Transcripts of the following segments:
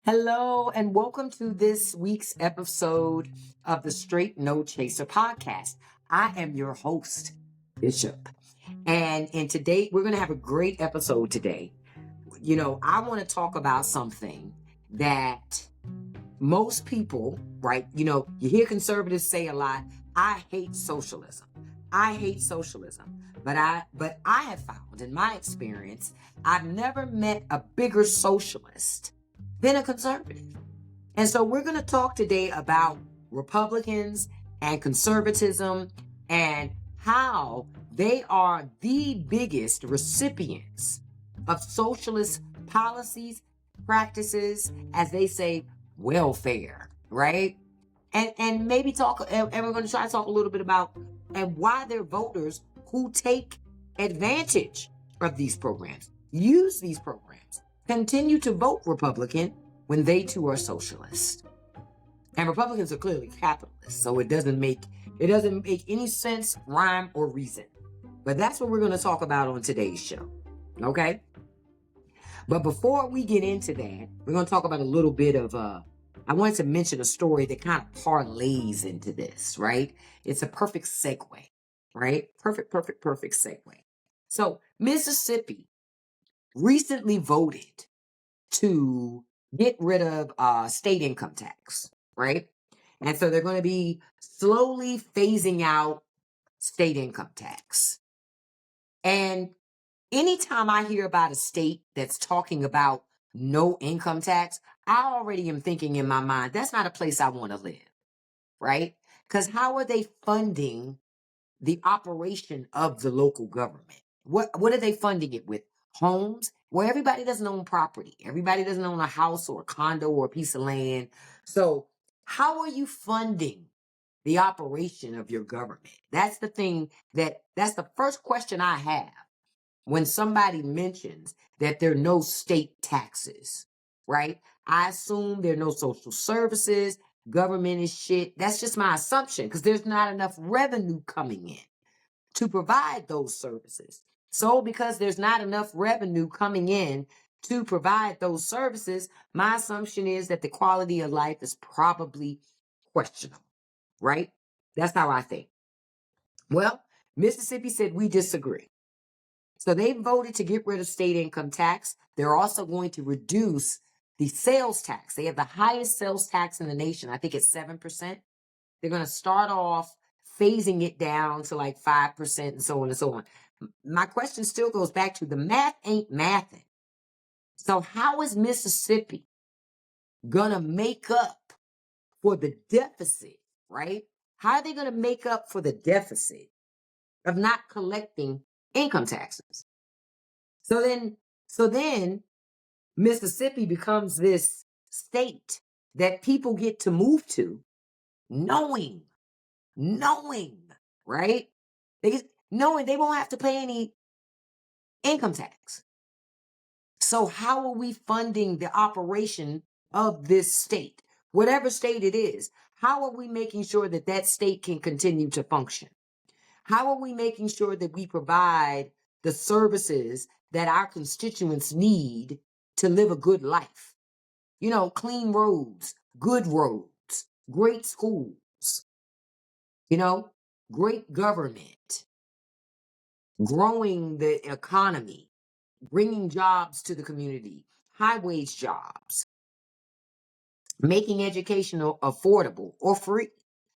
Hello, and welcome to this week's episode of the Straight No Chaser podcast. I am your host, Bishop. And today we're going to have a great episode today. I want to talk about something that most people, right? You hear conservatives say a lot, I hate socialism. I hate socialism. But I have found in my experience, I've never met a bigger socialist than a conservative. And so we're going to talk today about Republicans and conservatism and how they are the biggest recipients of socialist policies, practices, as they say, welfare, right? And maybe talk, and we're going to try to talk a little bit about and why they're voters who take advantage of these programs, use these programs, continue to vote Republican when they too are socialist. And Republicans are clearly capitalists, so it doesn't make any sense, rhyme, or reason. But that's what we're going to talk about on today's show. Okay? But before we get into that, we're going to talk about a little bit of I wanted to mention a story that kind of parlays into this, right? It's a perfect segue, right? Perfect segue. So Mississippi recently voted to get rid of state income tax, right? And so they're going to be slowly phasing out state income tax. And anytime I hear about a state that's talking about no income tax, I already am thinking in my mind, that's not a place I want to live, right? Because how are they funding the operation of the local government? What are they funding it with? Homes? Well, everybody doesn't own property. Everybody doesn't own a house or a condo or a piece of land. So how are you funding the operation of your government? That's the thing that's the first question I have when somebody mentions that there are no state taxes, right? I assume there are no social services, government is shit. That's just my assumption because there's not enough revenue coming in to provide those services. So because there's not enough revenue coming in to provide those services, my assumption is that the quality of life is probably questionable, right? That's how I think. Well, Mississippi said we disagree. So they voted to get rid of state income tax. They're also going to reduce the sales tax. They have the highest sales tax in the nation. I think it's 7%. They're going to start off phasing it down to like 5% and so on and so on. My question still goes back to the math ain't mathing. So how is Mississippi going to make up for the deficit, right? How are they going to make up for the deficit of not collecting income taxes? So then Mississippi becomes this state that people get to move to knowing, right? Knowing they won't have to pay any income tax. So how are we funding the operation of this state? Whatever state it is, how are we making sure that that state can continue to function? How are we making sure that we provide the services that our constituents need to live a good life? Clean roads, good roads, great schools, great government, growing the economy, bringing jobs to the community, high wage jobs, making education affordable or free.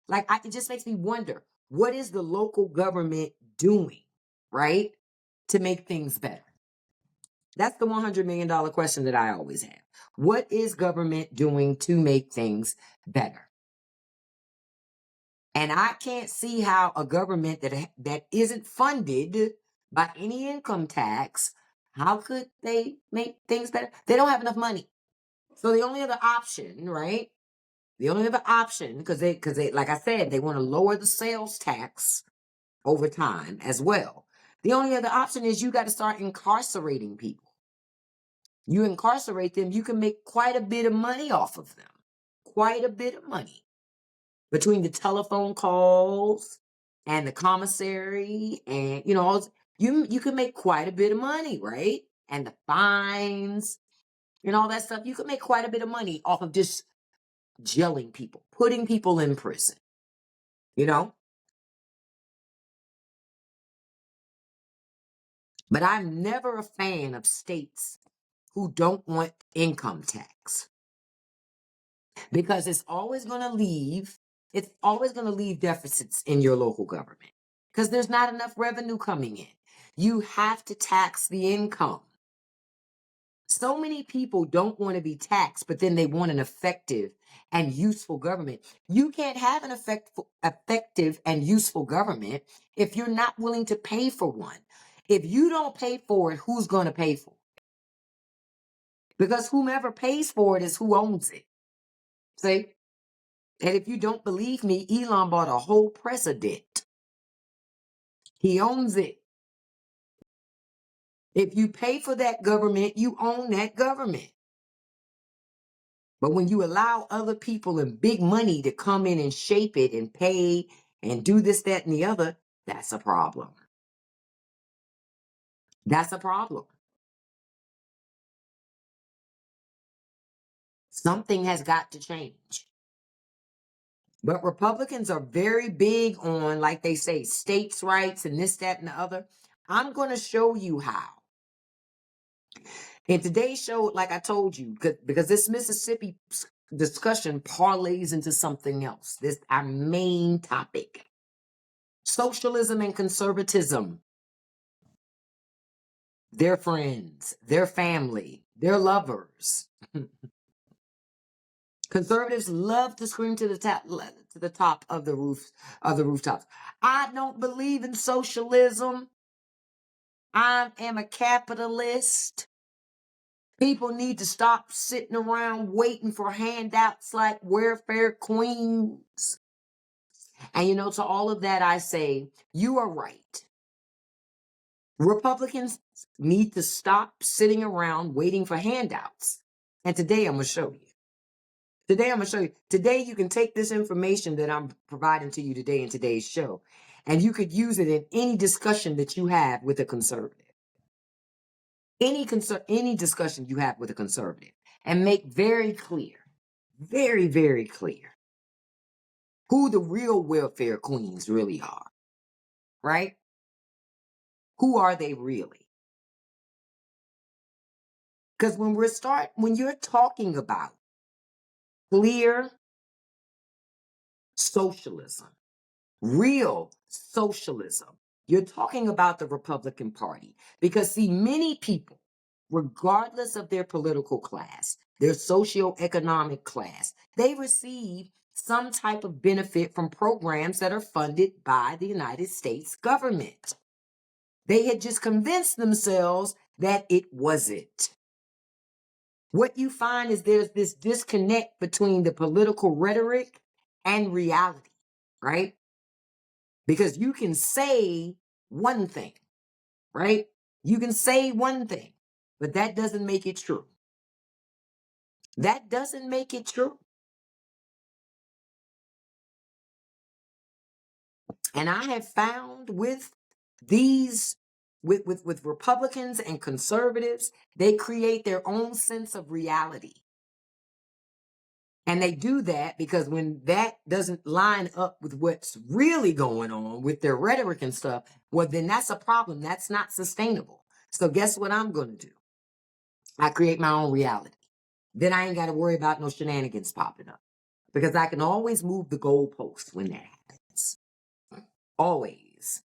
It just makes me wonder, what is the local government doing, right, to make things better? That's the $100 million question that I always have. What is government doing to make things better? And I can't see how a government that isn't funded by any income tax, how could they make things better? They don't have enough money. So the only other option, right? The only other option, because they, like I said, they want to lower the sales tax over time as well. The only other option is you got to start incarcerating people. You incarcerate them, you can make quite a bit of money off of them. Quite a bit of money. Between the telephone calls and the commissary and, you can make quite a bit of money, right? And the fines. and all that stuff. You can make quite a bit of money off of just jailing people, putting people in prison, you know? But I'm never a fan of states who don't want income tax because it's always going to leave deficits in your local government because there's not enough revenue coming in. You have to tax the income. So many people don't want to be taxed, but then they want an effective and useful government. You can't have an effective and useful government if you're not willing to pay for one. If you don't pay for it, who's going to pay for it? Because whomever pays for it is who owns it. See? And if you don't believe me, Elon bought a whole president. He owns it. If you pay for that government, you own that government. But when you allow other people and big money to come in and shape it and pay and do this, that, and the other, that's a problem. That's a problem. Something has got to change. But Republicans are very big on, like they say, states' rights and this, that, and the other. I'm going to show you how. In today's show, like I told you, because this Mississippi discussion parlays into something else. This our main topic. Socialism and conservatism. Their friends, their family, their lovers. Conservatives love to scream to the top of the rooftops. I don't believe in socialism. I am a capitalist. People need to stop sitting around waiting for handouts like welfare queens. And to all of that, I say, you are right. Republicans need to stop sitting around waiting for handouts. And today I'm going to show you. Today you can take this information that I'm providing to you today in today's show, and you could use it in any discussion that you have with a conservative. Any discussion you have with a conservative, and make very clear, very, very clear, who the real welfare queens really are, right? Who are they really? Because when you're talking about clear socialism, real socialism, you're talking about the Republican Party. Because see, many people, regardless of their political class, their socioeconomic class, they receive some type of benefit from programs that are funded by the United States government. They had just convinced themselves that it wasn't. What you find is there's this disconnect between the political rhetoric and reality, right? Because you can say one thing, right? You can say one thing, but that doesn't make it true. That doesn't make it true. And I have found with Republicans and conservatives, they create their own sense of reality. And they do that because when that doesn't line up with what's really going on with their rhetoric and stuff, well, then that's a problem. That's not sustainable. So guess what I'm going to do? I create my own reality. Then I ain't got to worry about no shenanigans popping up because I can always move the goalpost when that happens. Always.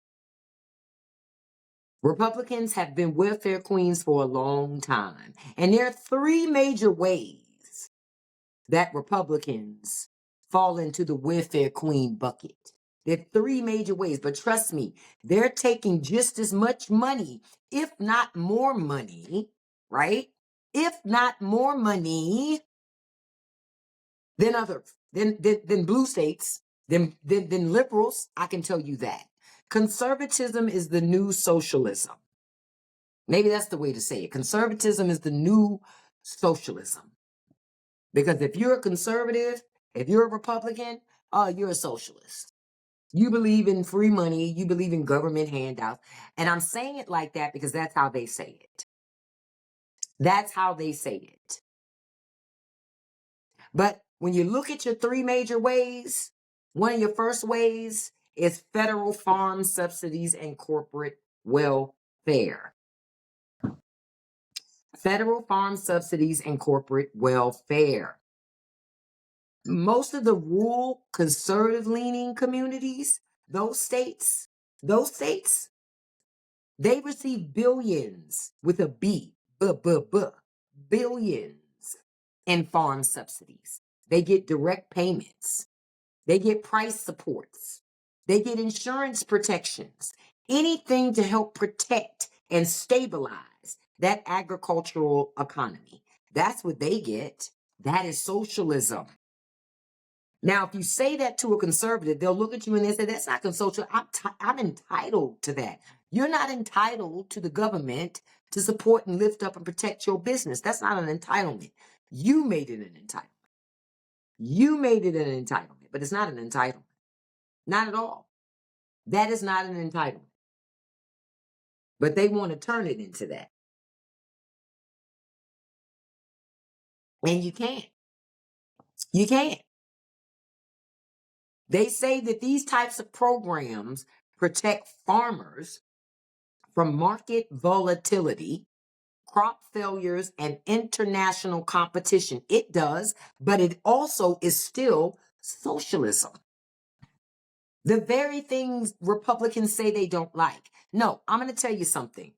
Republicans have been welfare queens for a long time. And there are three major ways that Republicans fall into the welfare queen bucket. There are three major ways, but trust me, they're taking just as much money, if not more money, right? If not more money than than blue states, than liberals, I can tell you that. Conservatism is the new socialism. Maybe that's the way to say it. Conservatism is the new socialism. Because if you're a conservative, if you're a Republican, you're a socialist. You believe in free money. You believe in government handouts. And I'm saying it like that because that's how they say it. That's how they say it. But when you look at your three major ways, one of your first ways is federal farm subsidies and corporate welfare. Federal farm subsidies and corporate welfare. Most of the rural conservative leaning communities, those states, they receive billions with a billions in farm subsidies. They get direct payments. They get price supports. They get insurance protections. Anything to help protect and stabilize that agricultural economy. That's what they get. That is socialism. Now, if you say that to a conservative, they'll look at you and they say, that's not social. I'm entitled to that. You're not entitled to the government to support and lift up and protect your business. That's not an entitlement. You made it an entitlement. You made it an entitlement, but it's not an entitlement. Not at all. That is not an entitlement. But they want to turn it into that. And you can't. You can't. They say that these types of programs protect farmers from market volatility, crop failures, and international competition. It does, but it also is still socialism. The very things Republicans say they don't like. No, I'm going to tell you something,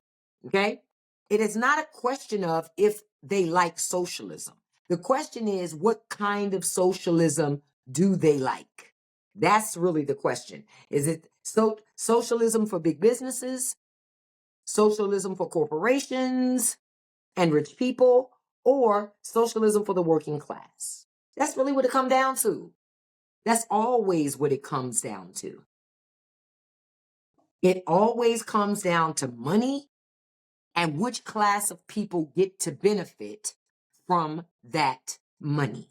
okay? It is not a question of if they like socialism. The question is, what kind of socialism do they like? That's really the question. Is it socialism for big businesses, socialism for corporations and rich people, or socialism for the working class? That's really what it comes down to. That's always what it comes down to. It always comes down to money and which class of people get to benefit from that money.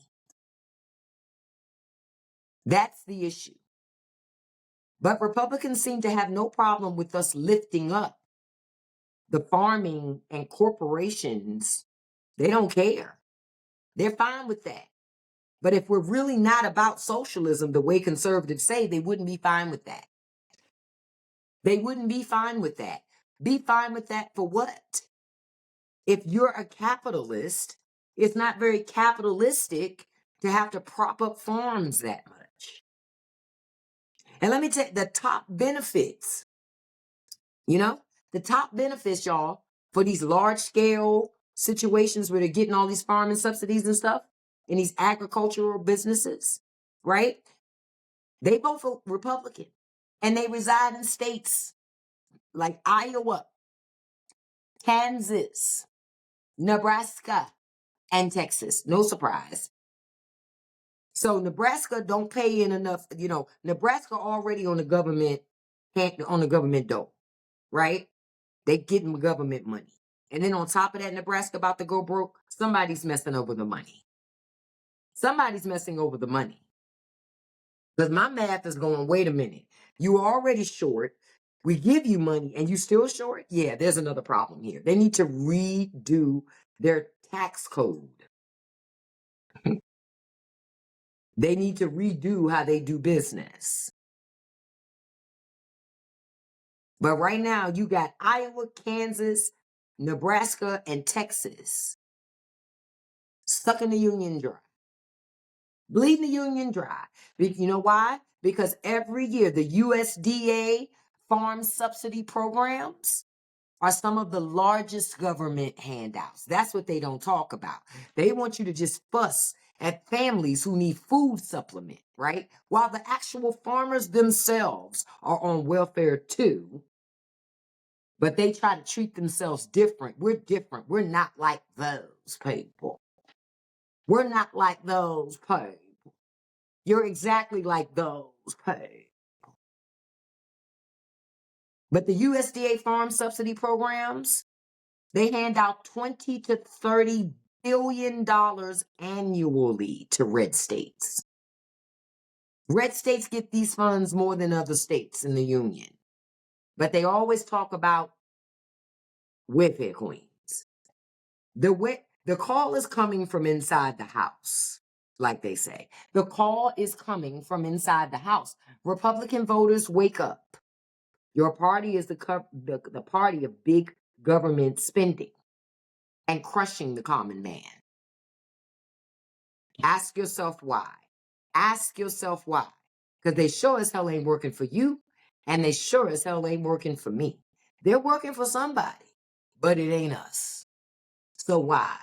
That's the issue. But Republicans seem to have no problem with us lifting up the farming and corporations. They don't care. They're fine with that. But if we're really not about socialism, the way conservatives say, they wouldn't be fine with that. They wouldn't be fine with that. Be fine with that for what? If you're a capitalist, it's not very capitalistic to have to prop up farms that much. And let me tell you, the top benefits, the top benefits, y'all, for these large scale situations where they're getting all these farming subsidies and stuff in these agricultural businesses, right? They vote for Republican and they reside in states like Iowa, Kansas, Nebraska, and Texas. No surprise. So Nebraska don't pay in enough, Nebraska already on the government dole, right? They getting government money. And then on top of that, Nebraska about to go broke. Somebody's messing over the money. Somebody's messing over the money. Because my math is going, wait a minute. You are already short. We give you money and you still short? Yeah, there's another problem here. They need to redo their tax code. They need to redo how they do business. But right now, you got Iowa, Kansas, Nebraska, and Texas sucking the union dry, bleeding the union dry. You know why? Because every year, the USDA farm subsidy programs are some of the largest government handouts. That's what they don't talk about. They want you to just fuss at families who need food supplement, right? While the actual farmers themselves are on welfare too, but they try to treat themselves different. We're different. We're not like those people. We're not like those people. You're exactly like those people. But the USDA farm subsidy programs, they hand out $20 to $30 billion annually to red states. Red states get these funds more than other states in the union. But they always talk about welfare queens. The call is coming from inside the house. like they say. The call is coming from inside the House. Republican voters, wake up. Your party is the party of big government spending and crushing the common man. Ask yourself why. Ask yourself why. Because they sure as hell ain't working for you, and they sure as hell ain't working for me. They're working for somebody, but it ain't us. So why?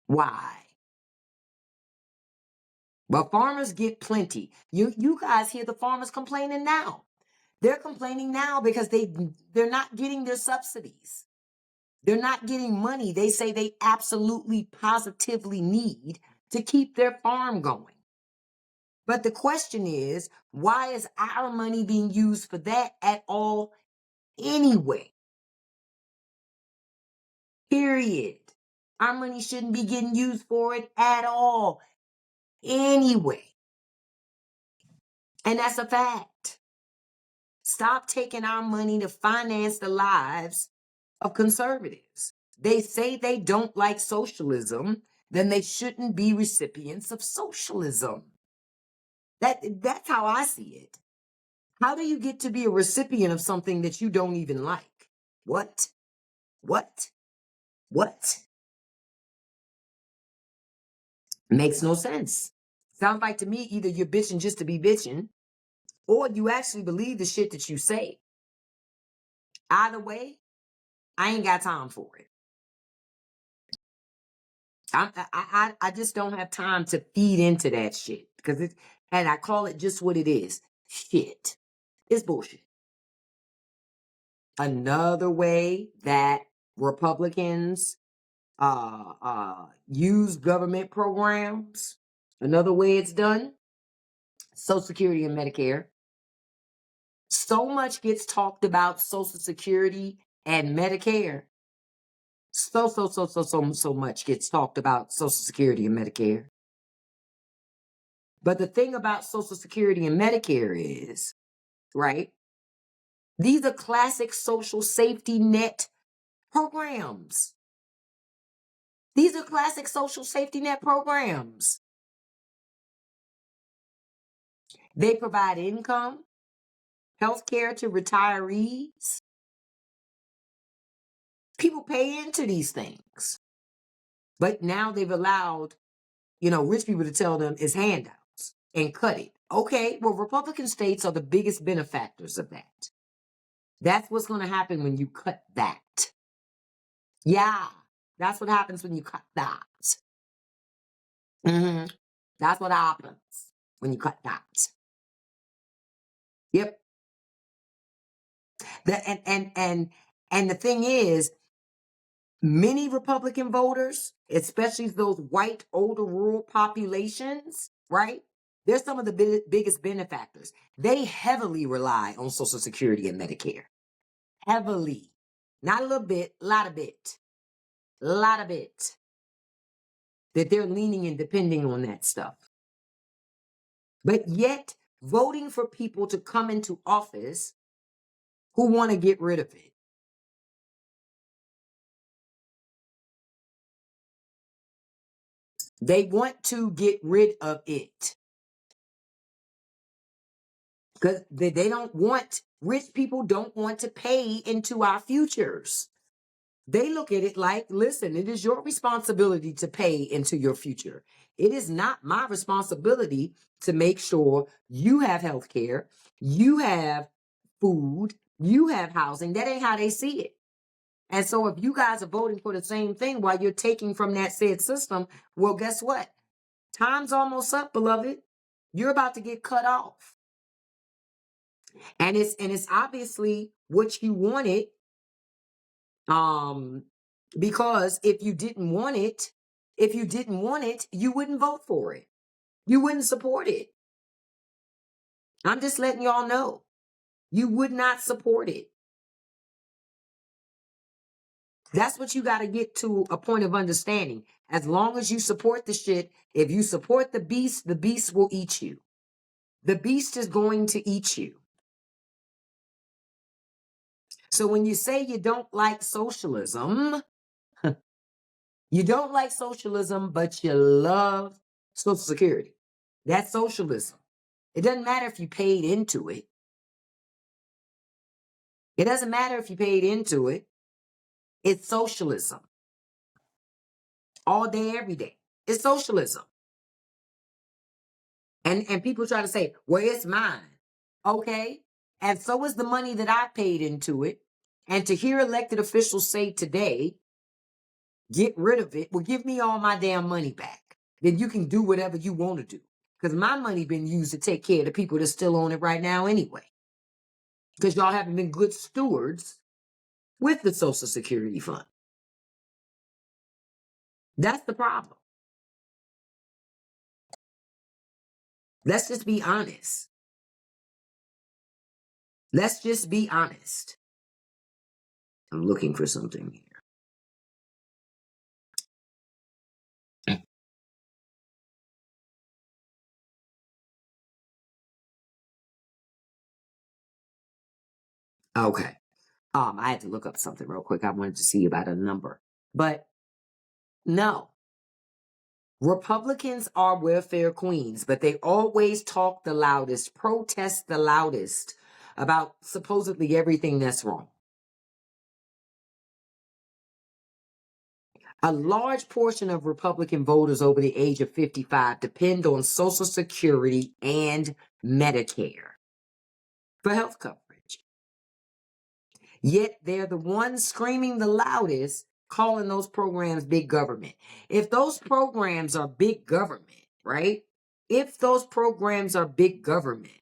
Why? But farmers get plenty. You guys hear the farmers complaining now. They're complaining now because they're not getting their subsidies. They're not getting money they say they absolutely positively need to keep their farm going. But the question is, why is our money being used for that at all anyway? Period. Our money shouldn't be getting used for it at all anyway. And that's a fact. Stop taking our money to finance the lives of conservatives. They say they don't like socialism, then they shouldn't be recipients of socialism. That's how I see it. How do you get to be a recipient of something that you don't even like? What? What? What? Makes no sense. Sounds like to me either you're bitching just to be bitching, or you actually believe the shit that you say. Either way, I ain't got time for it. I just don't have time to feed into that shit because and I call it just what it is. Shit. It's bullshit. Another way that Republicans use government programs, another way it's done, Social Security and Medicare. So much gets talked about Social Security and Medicare. So much gets talked about Social Security and Medicare. But the thing about Social Security and Medicare is, right, these are classic social safety net programs. These are classic social safety net programs. They provide income, health care to retirees. People pay into these things. But now they've allowed, rich people to tell them it's handouts and cut it. Okay, well, Republican states are the biggest benefactors of that. That's what's going to happen when you cut that. Yeah, that's what happens when you cut that. That's what happens when you cut that. Yep. And the thing is, many Republican voters, especially those white, older, rural populations, right? They're some of the biggest benefactors. They heavily rely on Social Security and Medicare. Heavily. Not a little bit, a lot of it. A lot of it. That they're leaning and depending on that stuff. But yet, voting for people to come into office who want to get rid of it. They want to get rid of it. Because they don't want, rich people don't want to pay into our futures. They look at it like, listen, it is your responsibility to pay into your future. It is not my responsibility to make sure you have health care, you have food, you have housing. That ain't how they see it. And so if you guys are voting for the same thing while you're taking from that said system, well, guess what? Time's almost up, beloved. You're about to get cut off. And it's obviously what you wanted. Because if you didn't want it, you wouldn't vote for it. You wouldn't support it. I'm just letting y'all know. You would not support it. That's what you got to get to a point of understanding. As long as you support the shit, if you support the beast will eat you. The beast is going to eat you. So when you say you don't like socialism, You don't like socialism, but you love Social Security. That's socialism. It doesn't matter if you paid into it. It doesn't matter if you paid into it. It's socialism. All day, every day. It's socialism. And people try to say, well, it's mine. Okay. And so is the money that I paid into it. And to hear elected officials say today, get rid of it, well, give me all my damn money back. Then you can do whatever you want to do. Because my money been used to take care of the people that still own it right now anyway. Because y'all haven't been good stewards with the Social Security fund. That's the problem. Let's just be honest. Let's just be honest. I'm looking for something here. Okay. I had to look up something real quick. I wanted to see about a number. But no. Republicans are welfare queens, but they always talk the loudest, protest the loudest about supposedly everything that's wrong. A large portion of Republican voters over the age of 55 depend on Social Security and Medicare for health coverage. Yet they're the ones screaming the loudest, calling those programs big government. If those programs are big government, right? If those programs are big government,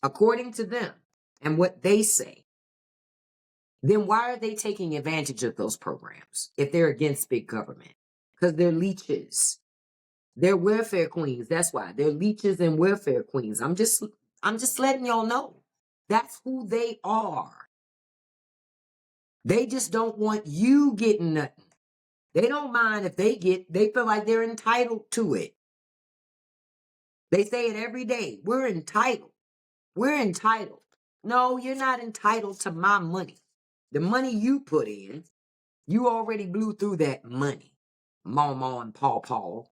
according to them and what they say, then why are they taking advantage of those programs if they're against big government? Because they're leeches. They're welfare queens. That's why. They're leeches and welfare queens. I'm just letting y'all know. That's who they are. They just don't want you getting nothing. They don't mind if they feel like they're entitled to it. They say it every day. We're entitled. We're entitled. No, you're not entitled to my money. The money you put in, you already blew through that money. Mama and Paw.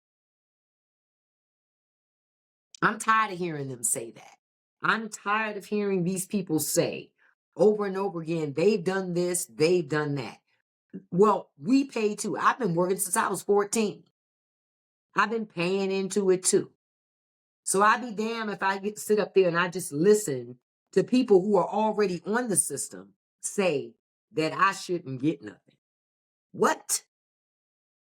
I'm tired of hearing them say that. I'm tired of hearing these people say over and over again, they've done this, they've done that. Well, we pay too. I've been working since I was 14. I've been paying into it too. So I'd be damned if I get to sit up there and I just listen to people who are already on the system say that I shouldn't get nothing. What?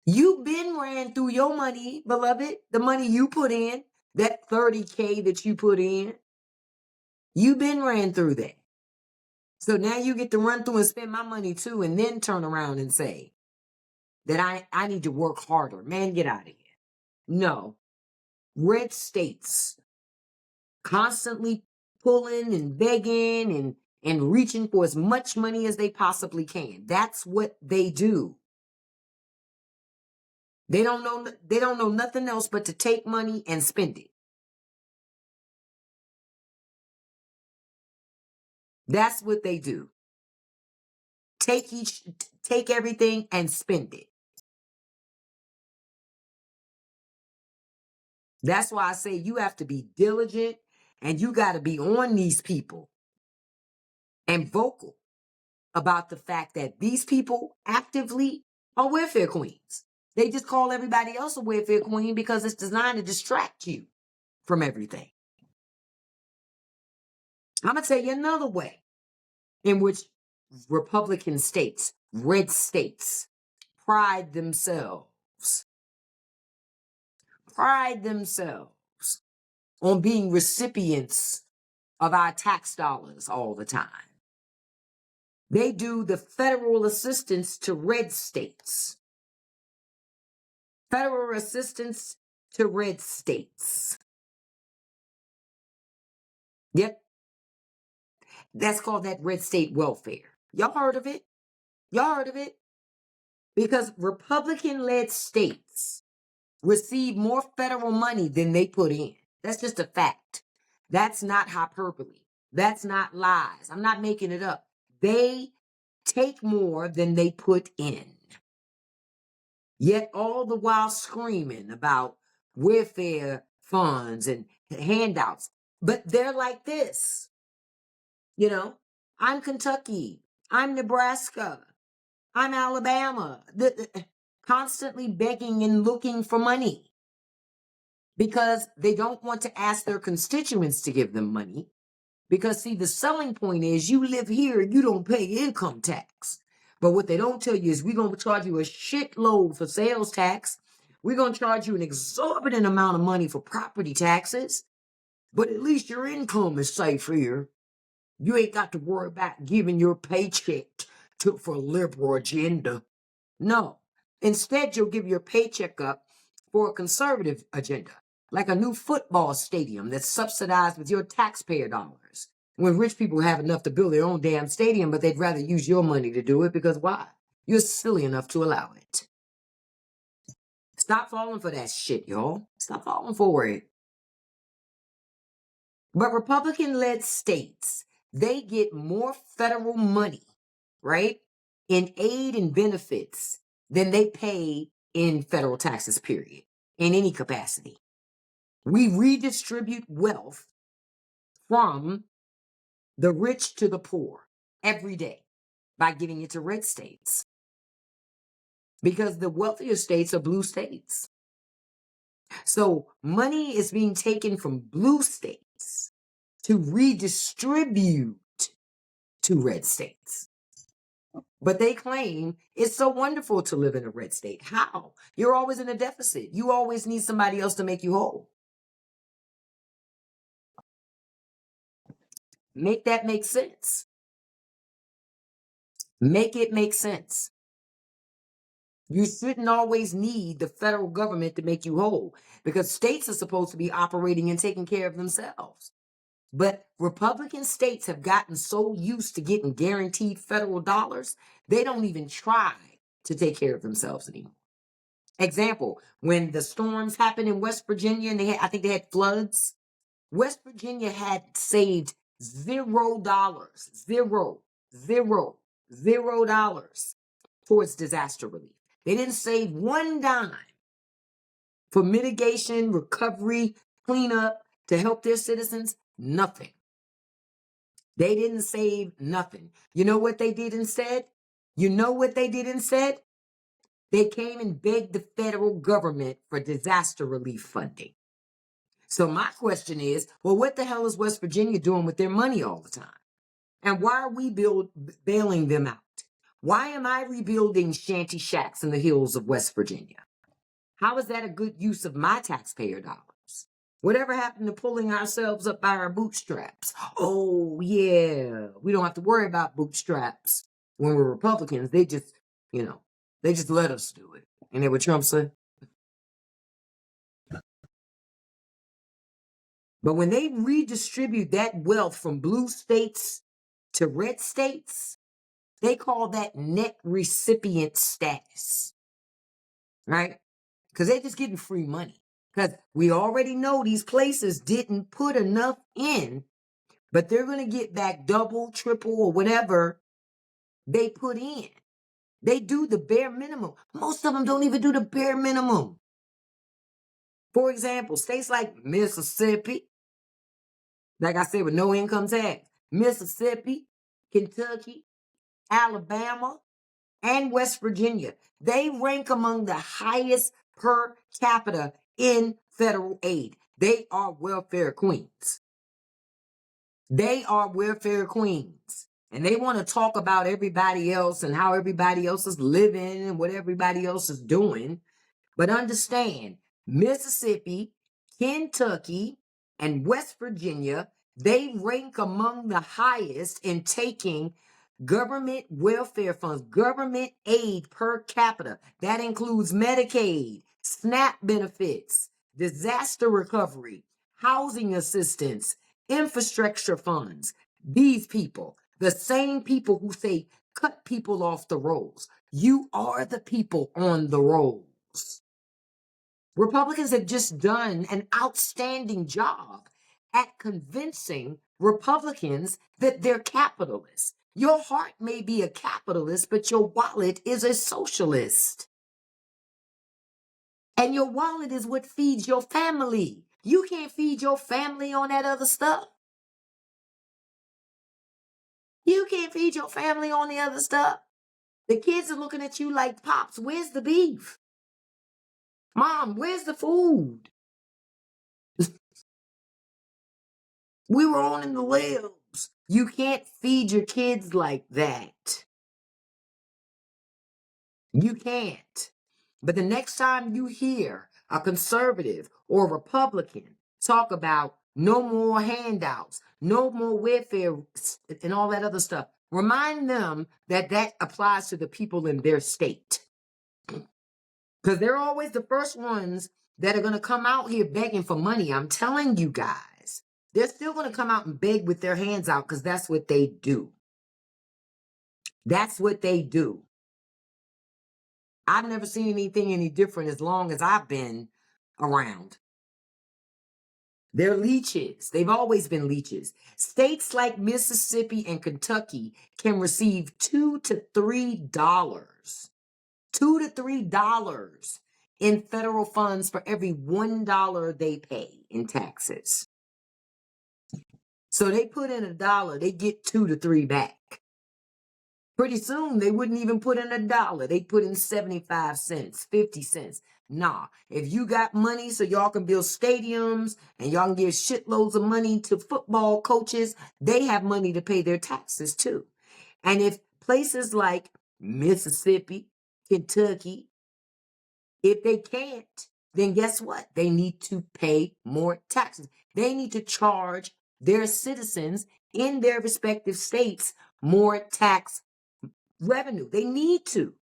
You've been ran through your money, beloved, the money you put in, that 30K that you put in. You've been ran through that. So now you get to run through and spend my money too, and then turn around and say that I need to work harder. Man, get out of here. No. Red states constantly pulling and begging and reaching for as much money as they possibly can. That's what they do. They don't know nothing else but to take money and spend it. That's what they do. Take everything and spend it. That's why I say you have to be diligent and you got to be on these people and vocal about the fact that these people actively are welfare queens. They just call everybody else a welfare queen because it's designed to distract you from everything. I'm going to tell you another way in which Republican states, red states, pride themselves on being recipients of our tax dollars all the time. They do the federal assistance to red states. Federal assistance to red states. Yep. That's called that red state welfare. Y'all heard of it? Y'all heard of it? Because Republican-led states receive more federal money than they put in. That's just a fact. That's not hyperbole. That's not lies. I'm not making it up. They take more than they put in. yet all the while screaming about welfare funds and handouts. But they're like this, you know, I'm Kentucky, I'm Nebraska, I'm Alabama, constantly begging and looking for money because they don't want to ask their constituents to give them money. Because, see, the selling point is you live here, you don't pay income tax. But what they don't tell you is we're going to charge you a shitload for sales tax. We're going to charge you an exorbitant amount of money for property taxes. But at least your income is safe here. You ain't got to worry about giving your paycheck for a liberal agenda. No. Instead, you'll give your paycheck up for a conservative agenda, like a new football stadium that's subsidized with your taxpayer dollars. When rich people have enough to build their own damn stadium, but they'd rather use your money to do it because why? You're silly enough to allow it. Stop falling for that shit, y'all. Stop falling for it. But Republican-led states, they get more federal money, right, in aid and benefits than they pay in federal taxes, period, in any capacity. We redistribute wealth from the rich to the poor every day by giving it to red states because the wealthier states are blue states. So money is being taken from blue states to redistribute to red states. But they claim it's so wonderful to live in a red state. How? You're always in a deficit. You always need somebody else to make you whole. Make that make sense. Make it make sense. You shouldn't always need the federal government to make you whole because states are supposed to be operating and taking care of themselves. But Republican states have gotten so used to getting guaranteed federal dollars, they don't even try to take care of themselves anymore. Example, when the storms happened in West Virginia and I think they had floods, West Virginia had saved $0, $0 towards disaster relief. They didn't save one dime for mitigation, recovery, cleanup to help their citizens. Nothing. They didn't save nothing. You know what they did instead? They came and begged the federal government for disaster relief funding. So my question is, well, what the hell is West Virginia doing with their money all the time? And why are we bailing them out? Why am I rebuilding shanty shacks in the hills of West Virginia? How is that a good use of my taxpayer dollars? Whatever happened to pulling ourselves up by our bootstraps? Oh, yeah, we don't have to worry about bootstraps when we're Republicans. They just, they just let us do it. Ain't that what Trump said? But when they redistribute that wealth from blue states to red states, they call that net recipient status, right? Because they're just getting free money. Because we already know these places didn't put enough in, but they're going to get back double, triple, or whatever they put in. They do the bare minimum. Most of them don't even do the bare minimum. For example, states like Mississippi, like I said, with no income tax, Mississippi, Kentucky, Alabama, and West Virginia, they rank among the highest per capita in federal aid. They are welfare queens. They are welfare queens. And they want to talk about everybody else and how everybody else is living and what everybody else is doing. But understand, Mississippi, Kentucky, and West Virginia, they rank among the highest in taking government welfare funds, government aid per capita. That includes Medicaid, SNAP benefits, disaster recovery, housing assistance, infrastructure funds. These people, the same people who say cut people off the rolls. You are the people on the rolls. Republicans have just done an outstanding job at convincing Republicans that they're capitalists. Your heart may be a capitalist, but your wallet is a socialist. And your wallet is what feeds your family. You can't feed your family on that other stuff. You can't feed your family on the other stuff. The kids are looking at you like, Pops, where's the beef? Mom, where's the food? We were on in the libs. You can't feed your kids like that. You can't. But the next time you hear a conservative or a Republican talk about no more handouts, no more welfare, and all that other stuff, remind them that that applies to the people in their state. Because they're always the first ones that are going to come out here begging for money. I'm telling you guys, they're still going to come out and beg with their hands out because that's what they do. That's what they do. I've never seen anything any different as long as I've been around. They're leeches. They've always been leeches. States like Mississippi and Kentucky can receive $2 to $3, $2 to $3 in federal funds for every $1 they pay in taxes. So they put in $1, they get 2 to 3 back. Pretty soon, they wouldn't even put in $1. They put in 75 cents, 50 cents. Nah, if you got money so y'all can build stadiums and y'all can give shitloads of money to football coaches, they have money to pay their taxes too. And if places like Mississippi, Kentucky, if they can't, then guess what? They need to pay more taxes. They need to charge their citizens in their respective states more tax revenue. They need to.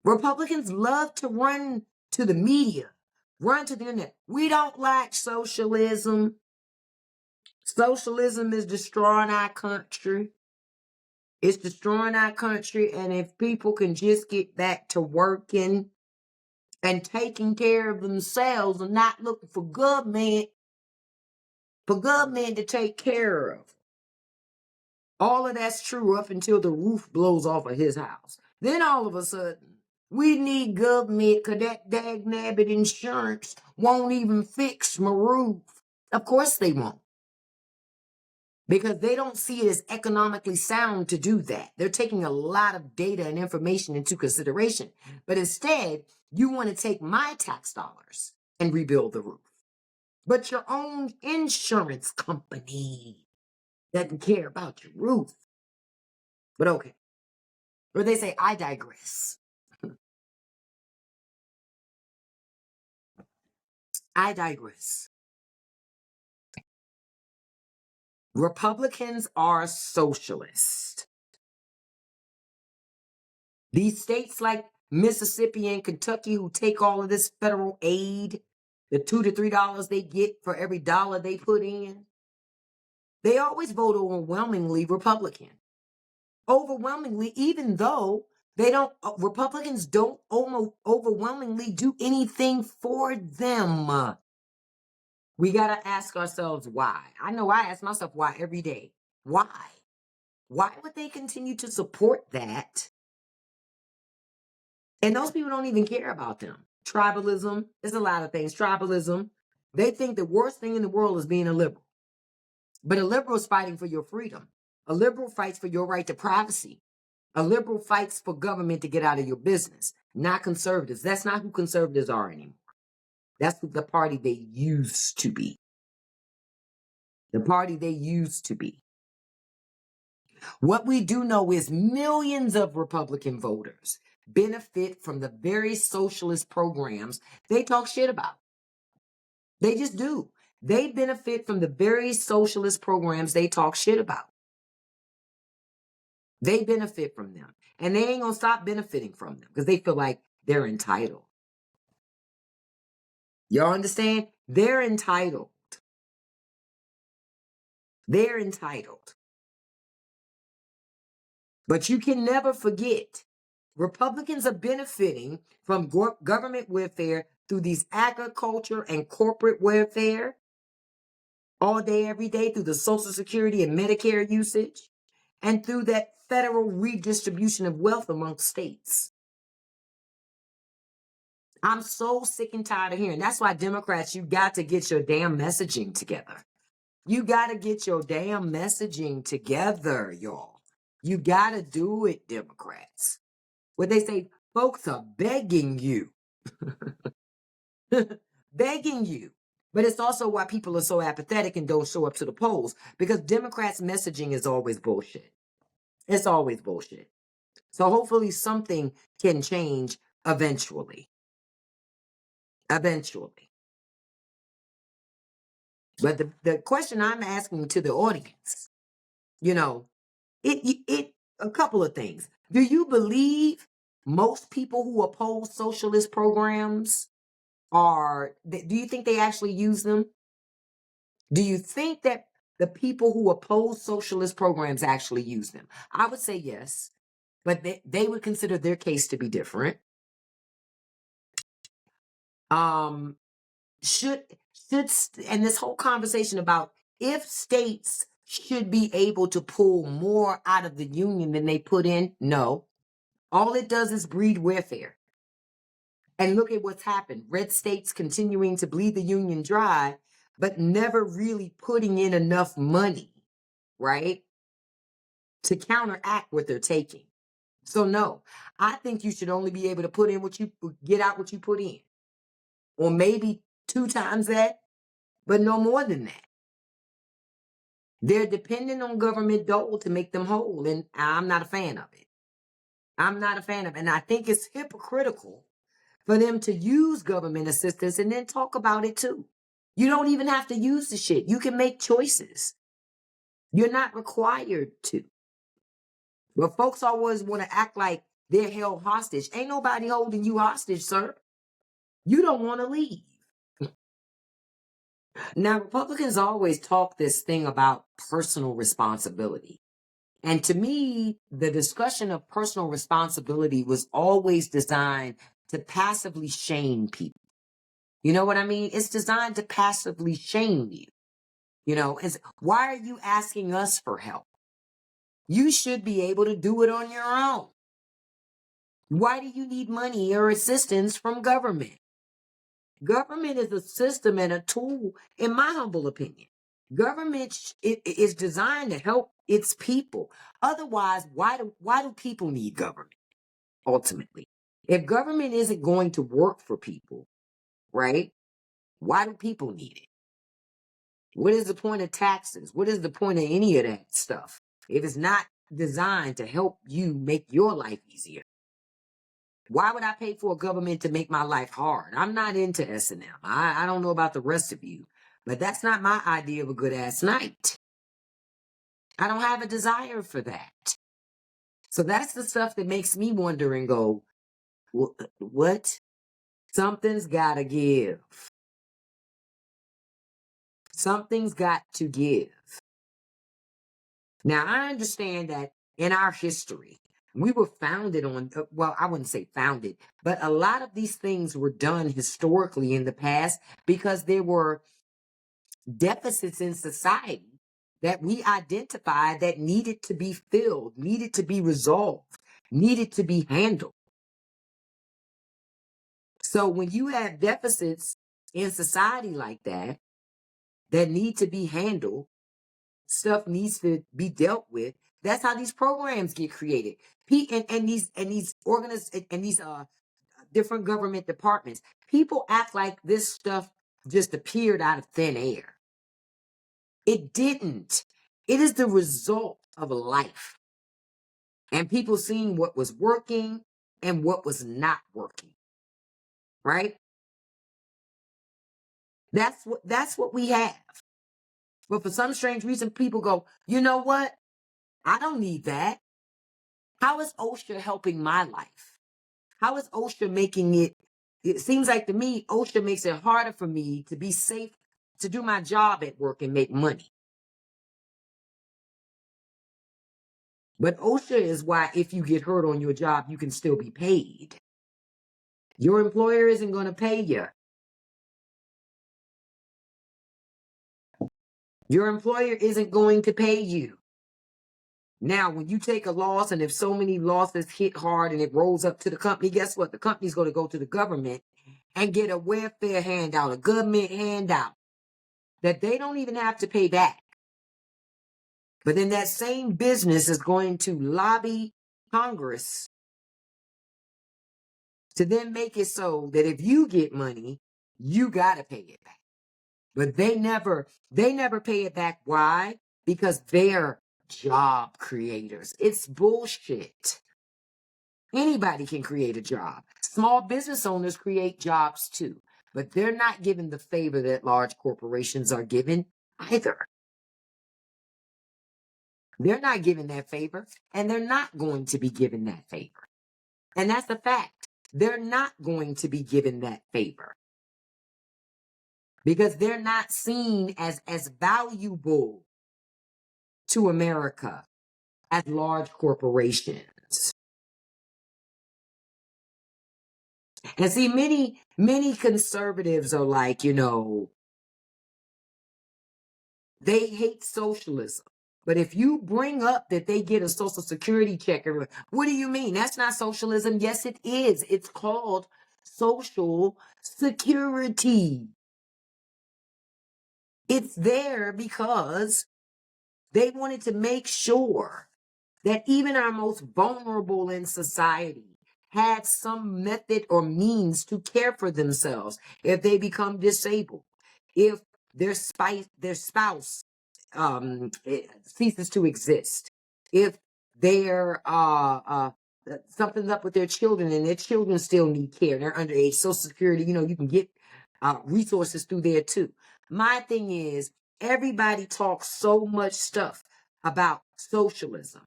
Republicans love to run to the media, run to the internet. We don't like socialism. Socialism is destroying our country. It's destroying our country. And if people can just get back to working and taking care of themselves and not looking for government to take care of. All of that's true up until the roof blows off of his house. Then all of a sudden, we need government because that dag-nabbit insurance won't even fix my roof. Of course they won't. Because they don't see it as economically sound to do that. They're taking a lot of data and information into consideration. But instead, you want to take my tax dollars and rebuild the roof. But your own insurance company doesn't care about your roof. But okay. Or they say, I digress. I digress. Republicans are socialist. These states like Mississippi and Kentucky who take all of this federal aid, the $2 to $3 they get for every dollar they put in, they always vote overwhelmingly Republican. Overwhelmingly, even though Republicans don't overwhelmingly do anything for them. We got to ask ourselves why. I know I ask myself why every day. Why? Why would they continue to support that? And those people don't even care about them. Tribalism, there's a lot of things. Tribalism, they think the worst thing in the world is being a liberal. But a liberal is fighting for your freedom. A liberal fights for your right to privacy. A liberal fights for government to get out of your business, not conservatives. That's not who conservatives are anymore. That's the party they used to be. The party they used to be. What we do know is millions of Republican voters benefit from the very socialist programs they talk shit about. They just do. They benefit from the very socialist programs they talk shit about. They benefit from them. And they ain't going to stop benefiting from them because they feel like they're entitled. Y'all understand? They're entitled. They're entitled. But you can never forget, Republicans are benefiting from government welfare through these agriculture and corporate welfare all day, every day, through the Social Security and Medicare usage, and through that federal redistribution of wealth among states. I'm so sick and tired of hearing. That's why Democrats, you got to get your damn messaging together. You got to get your damn messaging together, y'all. You got to do it, Democrats. What they say, folks are begging you. Begging you. But it's also why people are so apathetic and don't show up to the polls, because Democrats' messaging is always bullshit. It's always bullshit. So hopefully something can change eventually. Eventually. But the question I'm asking to the audience, you know, it a couple of things. Do you believe most people who oppose socialist programs do you think they actually use them? Do you think that the people who oppose socialist programs actually use them? I would say yes, but they would consider their case to be different. Should and this whole conversation about if states should be able to pull more out of the union than they put in, no. All it does is breed warfare. And look at what's happened. Red states continuing to bleed the union dry, but never really putting in enough money, right, to counteract what they're taking. So no, I think you should only be able to put in get out what you put in. Or maybe 2 times that, but no more than that. They're dependent on government dole to make them whole, and I'm not a fan of it. I'm not a fan of it. And I think it's hypocritical for them to use government assistance and then talk about it too. You don't even have to use the shit. You can make choices. You're not required to. But folks always want to act like they're held hostage. Ain't nobody holding you hostage, sir. You don't want to leave. Now, Republicans always talk this thing about personal responsibility. And to me, the discussion of personal responsibility was always designed to passively shame people. You know what I mean? It's designed to passively shame you. You know, why are you asking us for help? You should be able to do it on your own. Why do you need money or assistance from government? Government is a system and a tool, in my humble opinion. Government is designed to help its people. Otherwise, why do people need government, ultimately? If government isn't going to work for people, right, why do people need it? What is the point of taxes? What is the point of any of that stuff if it's not designed to help you make your life easier? Why would I pay for a government to make my life hard? I'm not into S&M. I don't know about the rest of you, but that's not my idea of a good ass night. I don't have a desire for that. So that's the stuff that makes me wonder and go, what? Something's got to give. Something's got to give. Now, I understand that in our history, we were founded on, well, I wouldn't say founded, but a lot of these things were done historically in the past because there were deficits in society that we identified that needed to be filled, needed to be resolved, needed to be handled. So when you have deficits in society like that need to be handled, stuff needs to be dealt with. That's how these programs get created. And these different government departments. People act like this stuff just appeared out of thin air. It didn't. It is the result of life. And people seeing what was working and what was not working. Right? That's what we have. But for some strange reason, people go, you know what? I don't need that. How is OSHA helping my life? How is OSHA making it seems like to me, OSHA makes it harder for me to be safe, to do my job at work and make money. But OSHA is why if you get hurt on your job, you can still be paid. Your employer isn't going to pay you. Your employer isn't going to pay you. Now, when you take a loss, and if so many losses hit hard and it rolls up to the company, guess what? The company's going to go to the government and get a welfare handout, a government handout that they don't even have to pay back. But then that same business is going to lobby Congress to then make it so that if you get money, you got to pay it back. But they never pay it back. Why? Because they're job creators. It's bullshit. Anybody can create a job. Small business owners create jobs too, but they're not given the favor that large corporations are given either. They're not given that favor, and they're not going to be given that favor. And that's a fact. They're not going to be given that favor because they're not seen as valuable to America as large corporations. And see, many conservatives are like, they hate socialism. But if you bring up that they get a Social Security check, what do you mean? That's not socialism. Yes, it is. It's called Social Security. It's there because they wanted to make sure that even our most vulnerable in society had some method or means to care for themselves if they become disabled, if their spouse it ceases to exist, if there something's up with their children and their children still need care, they're underage. Social Security, you can get resources through there too. My thing is, everybody talks so much stuff about socialism.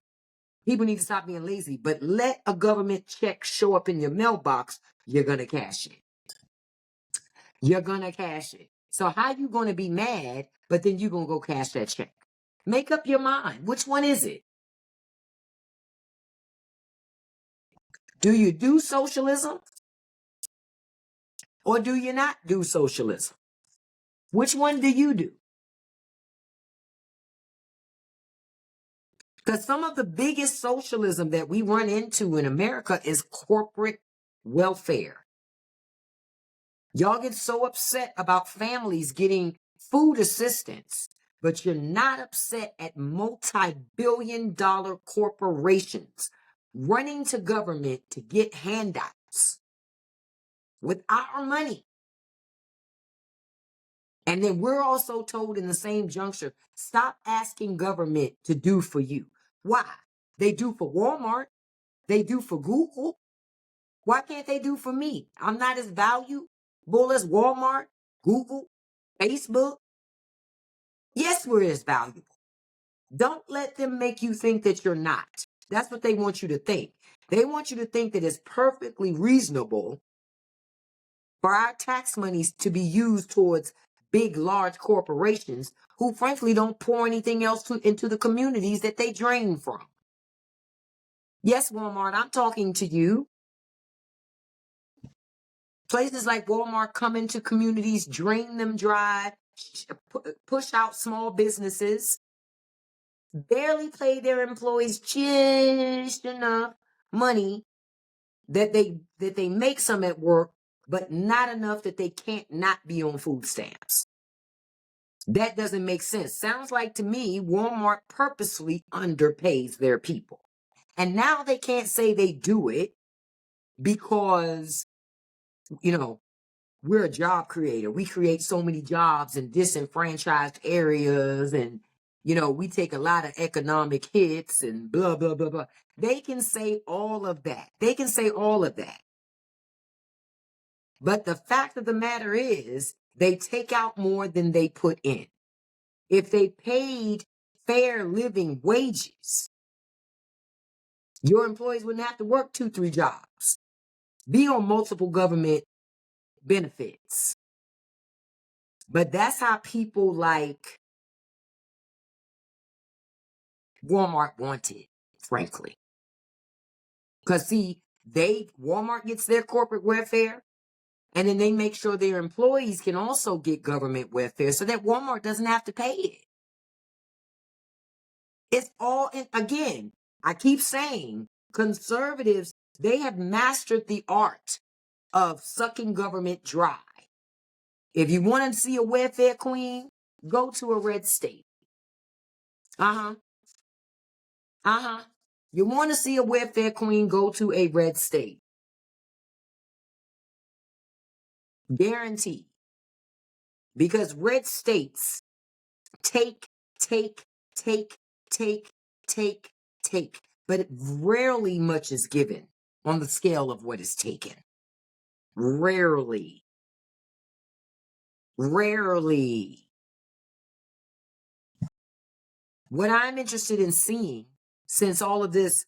People need to stop being lazy, but let a government check show up in your mailbox, you're going to cash it. You're going to cash it. So how you going to be mad, but then you're going to go cash that check? Make up your mind. Which one is it? Do you do socialism or do you not do socialism? Which one do you do? Because some of the biggest socialism that we run into in America is corporate welfare. Y'all get so upset about families getting food assistance, but you're not upset at multi-billion-dollar corporations running to government to get handouts with our money. And then we're also told in the same juncture, stop asking government to do for you. Why? They do for Walmart. They do for Google. Why can't they do for me? I'm not as valuable as Walmart, Google, Facebook. Yes, we're as valuable. Don't let them make you think that you're not. That's what they want you to think. They want you to think that it's perfectly reasonable for our tax monies to be used towards big, large corporations who frankly don't pour anything else into the communities that they drain from. Yes, Walmart, I'm talking to you. Places like Walmart come into communities, drain them dry, push out small businesses, barely pay their employees just enough money that they make some at work, but not enough that they can't not be on food stamps. That doesn't make sense. Sounds like to me, Walmart purposely underpays their people. And now they can't say they do it because, we're a job creator. We create so many jobs in disenfranchised areas and, we take a lot of economic hits and blah, blah, blah, blah. They can say all of that. But the fact of the matter is, they take out more than they put in. If they paid fair living wages, your employees wouldn't have to work 2-3 jobs, be on multiple government benefits. But that's how people like Walmart want it, frankly. Because see, Walmart gets their corporate welfare, and then they make sure their employees can also get government welfare so that Walmart doesn't have to pay it. It's all in, again, I keep saying conservatives, they have mastered the art of sucking government dry. If you want to see a welfare queen, go to a red state. Uh-huh. Uh-huh. You want to see a welfare queen, go to a red state. Guaranteed. Because red states take, take, take, take, take, take. But rarely much is given on the scale of what is taken. Rarely. Rarely. What I'm interested in seeing, since all of this,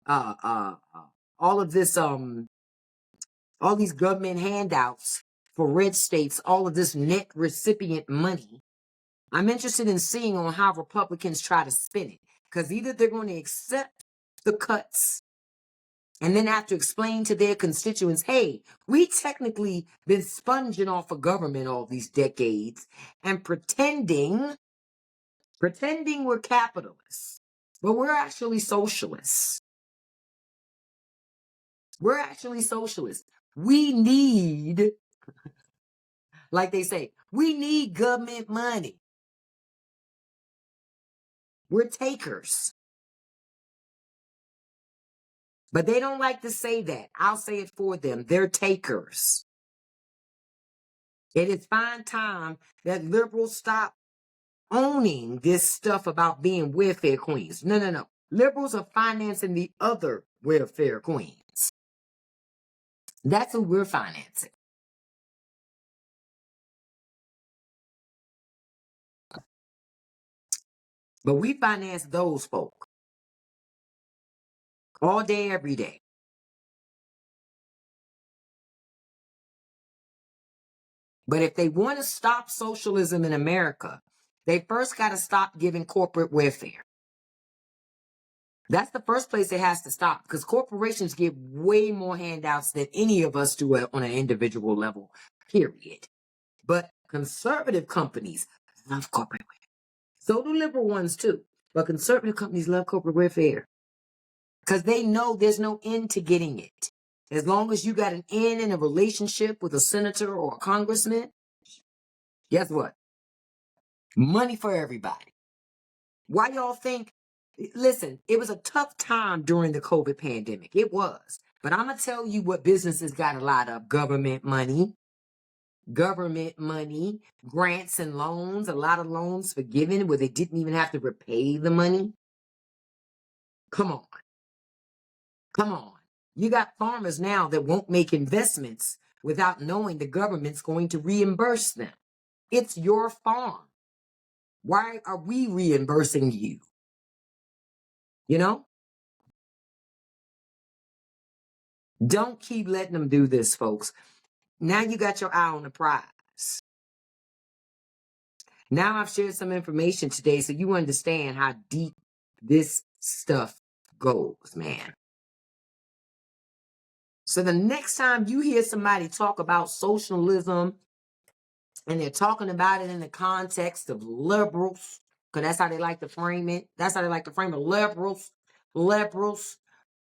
all of this, all these government handouts for red states, all of this net recipient money, I'm interested in seeing on how Republicans try to spin it. Because either they're going to accept the cuts and then have to explain to their constituents, hey, we technically been sponging off of government all these decades and pretending we're capitalists, but we're actually socialists. We're actually socialists. We need, like they say, we need government money. We're takers. But they don't like to say that. I'll say it for them. They're takers. It is fine time that liberals stop owning this stuff about being welfare queens. No. Liberals are financing the other welfare queens. That's who we're financing. But we finance those folk all day, every day. But if they want to stop socialism in America, they first got to stop giving corporate welfare. That's the first place it has to stop, because corporations give way more handouts than any of us do on an individual level, period. But conservative companies love corporate welfare. So do liberal ones too. But conservative companies love corporate welfare because they know there's no end to getting it. As long as you got an end in a relationship with a senator or a congressman, guess what? Money for everybody. Why y'all think? Listen, it was a tough time during the COVID pandemic. It was. But I'm going to tell you what businesses got a lot of: government money, grants and loans, a lot of loans forgiven where they didn't even have to repay the money. Come on. Come on. You got farmers now that won't make investments without knowing the government's going to reimburse them. It's your farm. Why are we reimbursing you? You know? Don't keep letting them do this, folks. Now you got your eye on the prize. Now I've shared some information today so you understand how deep this stuff goes, man. So the next time you hear somebody talk about socialism and they're talking about it in the context of liberals, because that's how they like to frame it. That's how they like to frame it. Liberals.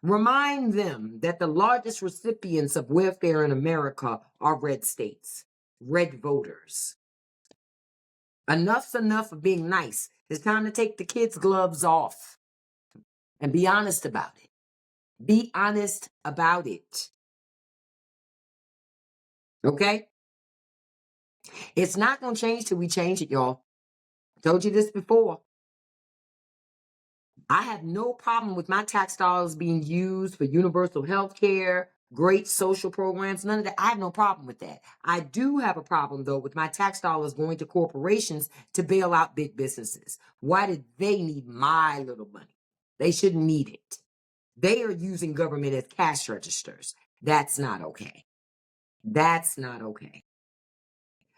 Remind them that the largest recipients of welfare in America are red states, red voters. Enough's enough of being nice. It's time to take the kids' gloves off and be honest about it. Be honest about it. Okay? It's not going to change till we change it, y'all. Told you this before. I have no problem with my tax dollars being used for universal health care, great social programs, none of that. I have no problem with that. I do have a problem, though, with my tax dollars going to corporations to bail out big businesses. Why did they need my little money? They shouldn't need it. They are using government as cash registers. That's not okay. That's not okay.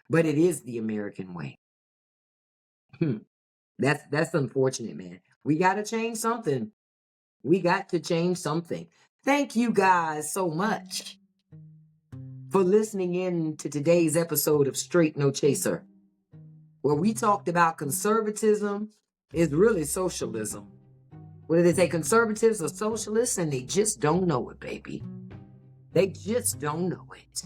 But it is the American way. That's unfortunate, man. We got to change something. We got to change something. Thank you guys so much for listening in to today's episode of Straight No Chaser, where we talked about conservatism is really socialism. Whether they say conservatives or socialists, and they just don't know it, baby. They just don't know it.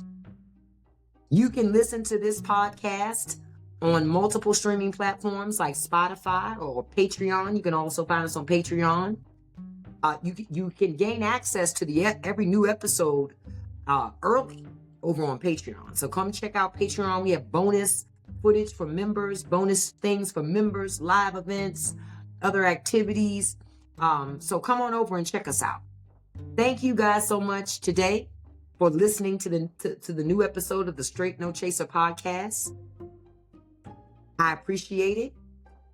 You can listen to this podcast on multiple streaming platforms like Spotify or Patreon. You can also find us on Patreon. You can gain access to every new episode early over on Patreon. So come check out Patreon. We have bonus footage for members, bonus things for members, live events, other activities. So come on over and check us out. Thank you guys so much today for listening to the new episode of the Straight No Chaser podcast. I appreciate it.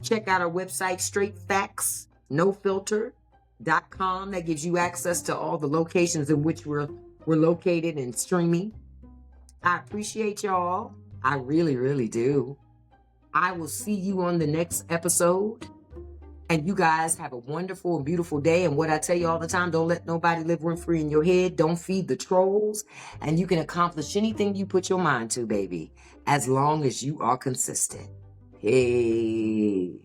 Check out our website, straightfactsnofilter.com. That gives you access to all the locations in which we're located and streaming. I appreciate y'all. I really, really do. I will see you on the next episode. And you guys have a wonderful and beautiful day. And what I tell you all the time, don't let nobody live rent-free in your head. Don't feed the trolls. And you can accomplish anything you put your mind to, baby, as long as you are consistent. Hey.